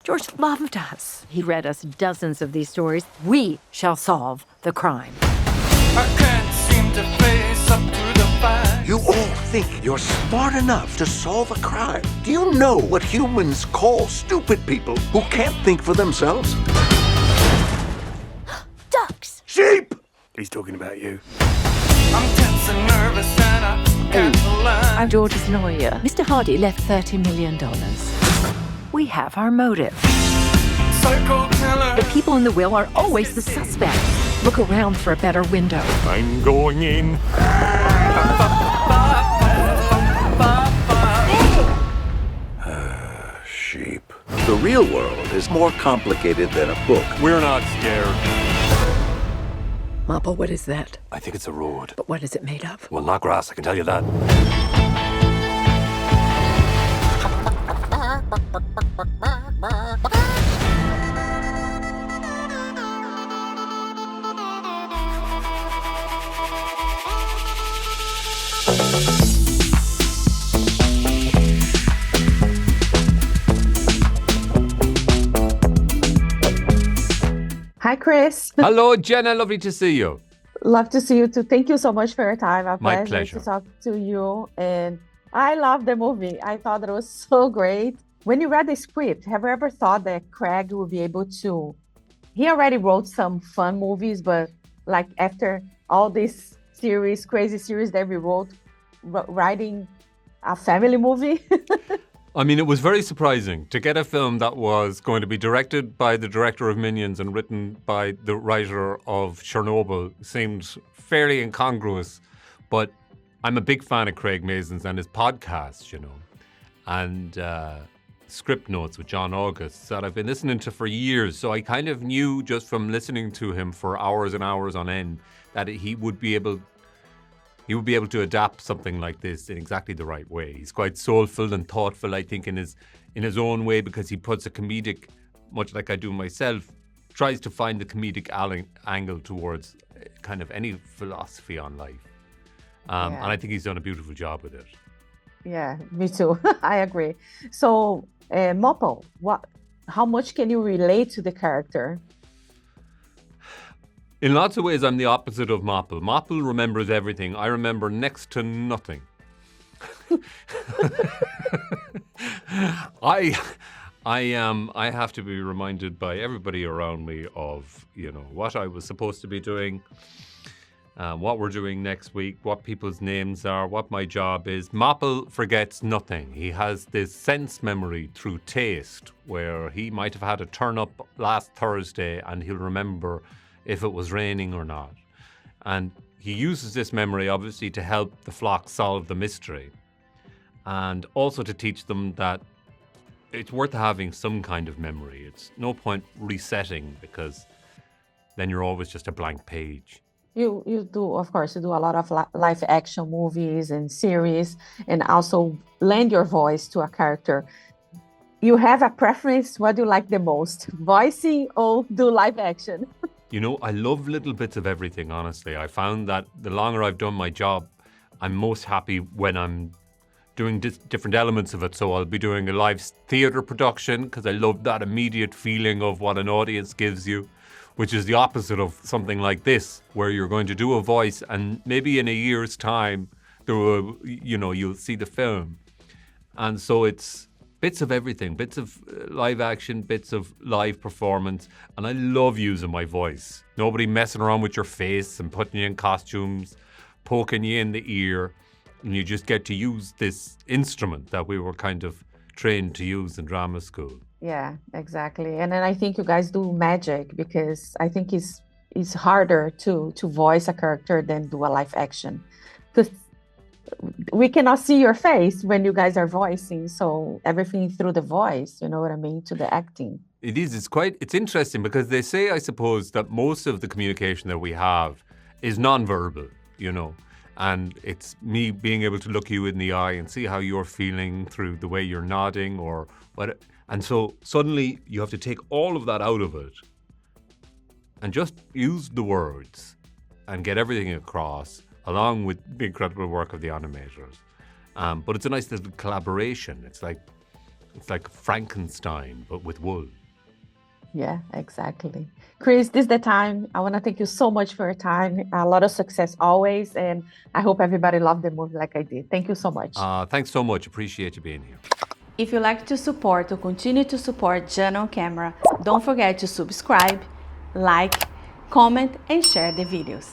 George loved us. He read us dozens of these stories. We shall solve the crime. I can't seem to face up to the facts. You all think you're smart enough to solve a crime. Do you know what humans call stupid people who can't think for themselves? Ducks! Sheep! He's talking about you. I'm tense and nervous and I can't lie. I'm George's lawyer. Mr. Hardy left $30 million. We have our motive. Psycho killer. The people in the will are always the suspects. Look around for a better window. I'm going in. Sheep. The real world is more complicated than a book. We're not scared. Mopple, what is that? I think it's a road. But what is it made of? Well, not grass, I can tell you that. Hi, Chris. Hello, Jenna. Lovely to see you. Love to see you too. Thank you so much for your time. A My pleasure pleasure. to talk to you. And I love the movie. I thought it was so great. When you read the script, have you ever thought that Craig would be able to... He already wrote some fun movies, but like after all these series, crazy series that we wrote, writing a family movie? I mean, it was very surprising to get a film that was going to be directed by the director of Minions and written by the writer of Chernobyl. Seemed fairly incongruous, but I'm a big fan of Craig Mazin's and his podcasts, you know, and script notes with John August that I've been listening to for years. So I kind of knew just from listening to him for hours and hours on end that he would be able to adapt something like this in exactly the right way. He's quite soulful and thoughtful, I think, in his own way, because he puts a comedic, much like I do myself, tries to find the comedic angle towards kind of any philosophy on life. And I think he's done a beautiful job with it. Yeah, me too. I agree. So, Mopple, how much can you relate to the character? In lots of ways, I'm the opposite of Mopple. Mopple remembers everything. I remember next to nothing. I have to be reminded by everybody around me of, you know, what I was supposed to be doing, what we're doing next week, what people's names are, what my job is. Mopple forgets nothing. He has this sense memory through taste, where he might have had a turn up last Thursday and he'll remember if it was raining or not. And he uses this memory, obviously, to help the flock solve the mystery, and also to teach them that it's worth having some kind of memory. It's no point resetting, because then you're always just a blank page. You do, of course, you do a lot of live action movies and series, and also lend your voice to a character. You have a preference? What do you like the most, voicing or do live action? You know, I love little bits of everything, honestly. I found that the longer I've done my job, I'm most happy when I'm doing different elements of it. So I'll be doing a live theatre production, because I love that immediate feeling of what an audience gives you, which is the opposite of something like this, where you're going to do a voice and maybe in a year's time, you'll see the film. And so it's bits of everything, bits of live action, bits of live performance. And I love using my voice. Nobody messing around with your face and putting you in costumes, poking you in the ear. And you just get to use this instrument that we were kind of trained to use in drama school. Yeah, exactly. And then I think you guys do magic, because I think it's harder to voice a character than do a live action. Because we cannot see your face when you guys are voicing, so everything through the voice, you know what I mean, to the acting. It is. It's interesting, because they say, I suppose, that most of the communication that we have is non-verbal, you know, and it's me being able to look you in the eye and see how you're feeling through the way you're nodding or what. And so suddenly you have to take all of that out of it and just use the words and get everything across, along with the incredible work of the animators. But it's a nice little collaboration. It's like It's like Frankenstein, but with wool. Yeah, exactly. Chris, this is the time. I want to thank you so much for your time. A lot of success always. And I hope everybody loved the movie like I did. Thank you so much. Thanks so much. Appreciate you being here. If you like to continue to support Jana on Camera, don't forget to subscribe, like, comment, and share the videos.